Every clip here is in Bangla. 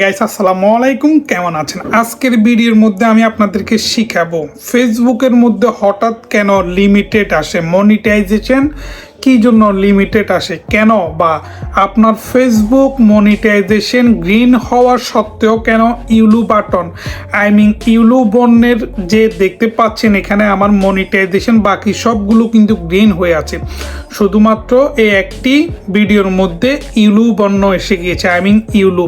গাইস আসসালামু আলাইকুম, কেমন আছেন? আজকের ভিডিওর মধ্যে আমি আপনাদেরকে শিখাবো ফেসবুকের মধ্যে হঠাৎ কেন লিমিটেড আসে, মনিটাইজেশন কী জন্য লিমিটেড আসে, কেন বা আপনার ফেসবুক মনিটাইজেশন গ্রিন হওয়ার সত্ত্বেও কেন ইউলু বাটন ইউলু বর্ণের যে দেখতে পাচ্ছেন এখানে আমার মনিটাইজেশন বাকি সবগুলো কিন্তু গ্রিন হয়ে আছে, শুধুমাত্র এই একটি ভিডিওর মধ্যে ইউলু বর্ণ এসে গিয়েছে ইউলু।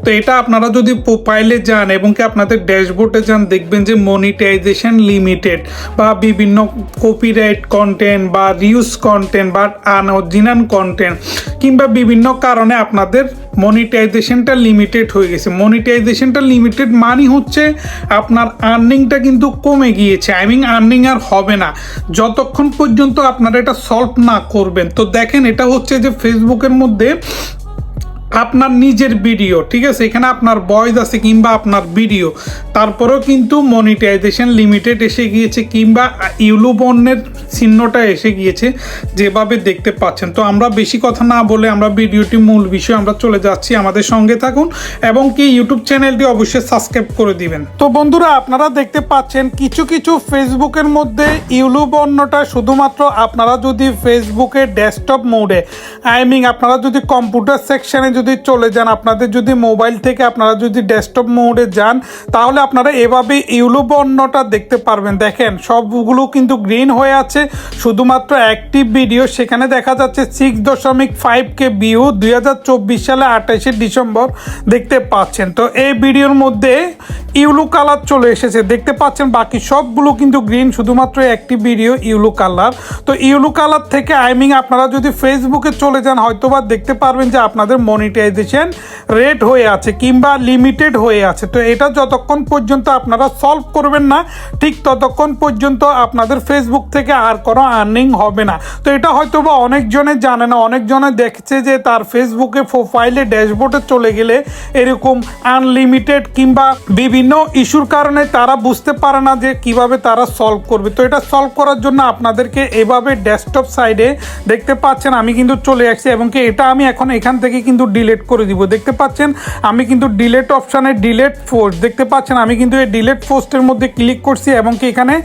তো এটা আপনারা যদি প্রোফাইলে যান এবং কি আপনাদের ড্যাশবোর্ডে যান দেখবেন যে মনিটাইজেশন লিমিটেড বা বিভিন্ন কপিরাইট কন্টেন্ট বা রিউজ কন্টেন্ট বা আনঅরিজিনাল কন্টেন্ট কিংবা বিভিন্ন কারণে আপনাদের মনিটাইজেশনটা লিমিটেড হয়ে গেছে। মনিটাইজেশনটা লিমিটেড মানে হচ্ছে আপনার আর্নিংটা কিন্তু কমে গিয়েছে, আর্নিং আর হবে না যতক্ষণ পর্যন্ত আপনারা এটা সলভ না করবেন। তো দেখেন এটা হচ্ছে যে ফেসবুকের মধ্যে আপনার নিজের ভিডিও, ঠিক আছে, এখানে আপনার ভয়েস আছে কিংবা আপনার ভিডিও, তারপরেও কিন্তু মনিটাইজেশন লিমিটেড এসে গিয়েছে কিংবা ইউলু বর্ণের চিহ্নটা এসে গিয়েছে যেভাবে দেখতে পাচ্ছেন। তো আমরা বেশি কথা না বলে আমরা ভিডিওটি মূল বিষয়ে আমরা চলে যাচ্ছি, আমাদের সঙ্গে থাকুন এবং কি ইউটিউব চ্যানেলটি অবশ্যই সাবস্ক্রাইব করে দিবেন। তো বন্ধুরা আপনারা দেখতে পাচ্ছেন কিছু কিছু ফেসবুকের মধ্যে ইউলু বর্ণটা শুধুমাত্র আপনারা যদি ফেসবুকের ডেস্কটপ মোডে আপনারা যদি কম্পিউটার সেকশনে যদি চলে যান, আপনাদের যদি মোবাইল থেকে আপনারা যদি ডেস্কটপ মোডে যান তাহলে আপনারা এভাবে ইউলু বর্ণটা দেখতে পারবেন। দেখেন সবগুলো কিন্তু গ্রিন হয়ে আছে, শুধুমাত্র একটি ভিডিও সেখানে দেখা যাচ্ছে 6.5K ভিউ 2024 সালে 28শে ডিসেম্বর দেখতে পাচ্ছেন। তো এই ভিডিওর মধ্যে ইউলু কালার চলে এসেছে দেখতে পাচ্ছেন, বাকি সবগুলো কিন্তু গ্রিন, শুধুমাত্র একটি ভিডিও ইউলু কালার। তো ইউলু কালার থেকে আপনারা যদি ফেসবুকে চলে যান হয়তোবা দেখতে পারবেন যে আপনাদের মনিটাইজেশন রেট হয়ে আছে কিংবা লিমিটেড হয়ে আছে। তো এটা যতক্ষণ পর্যন্ত আপনারা সলভ করবেন না ঠিক ততক্ষণ পর্যন্ত আপনাদের ফেসবুক থেকে আর কোনো আর্নিং হবে না। তো এটা হয়তোবা অনেকজনে জানে না, অনেকজনে দেখছে যে তার ফেসবুকে প্রোফাইলে ড্যাশবোর্ডে চলে গেলে এরকম আনলিমিটেড কিংবা বিভিন্ন ইস্যুর কারণে তারা বুঝতে পারে না যে কিভাবে তারা সলভ করবে। তো এটা সলভ করার জন্য আপনাদেরকে এভাবে ডেস্কটপ সাইডে দেখতে পাচ্ছেন আমি কিন্তু চলে আসছি এবং কি এটা আমি এখন এখান থেকে কিন্তু ডিলিট করে দিব। দেখতে পাচ্ছেন আমি কিন্তু ডিলিট অপশানে ডিলিট পোস্ট দেখতে পাচ্ছেন, আমি কিন্তু এই ডিলিট পোস্টের মধ্যে ক্লিক করছি এবং কি এখানে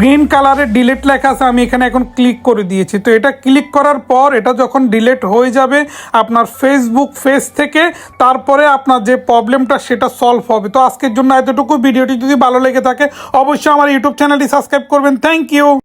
গ্রিন কালারের ডিলিট লেখা আছে, আমি এখানে এখন ক্লিক করে দিয়েছি। তো এটা ক্লিক করার পর এটা যখন ডিলিট হয়ে যাবে আপনার ফেসবুক পেজ থেকে, তারপরে আপনার যে প্রবলেমটা সেটা সলভ হবে। তো আজকের জন্য এতটুকু। ভিডিওটি যদি ভালো লেগে থাকে অবশ্যই আমার ইউটিউব চ্যানেলটি সাবস্ক্রাইব করবেন। Thank you.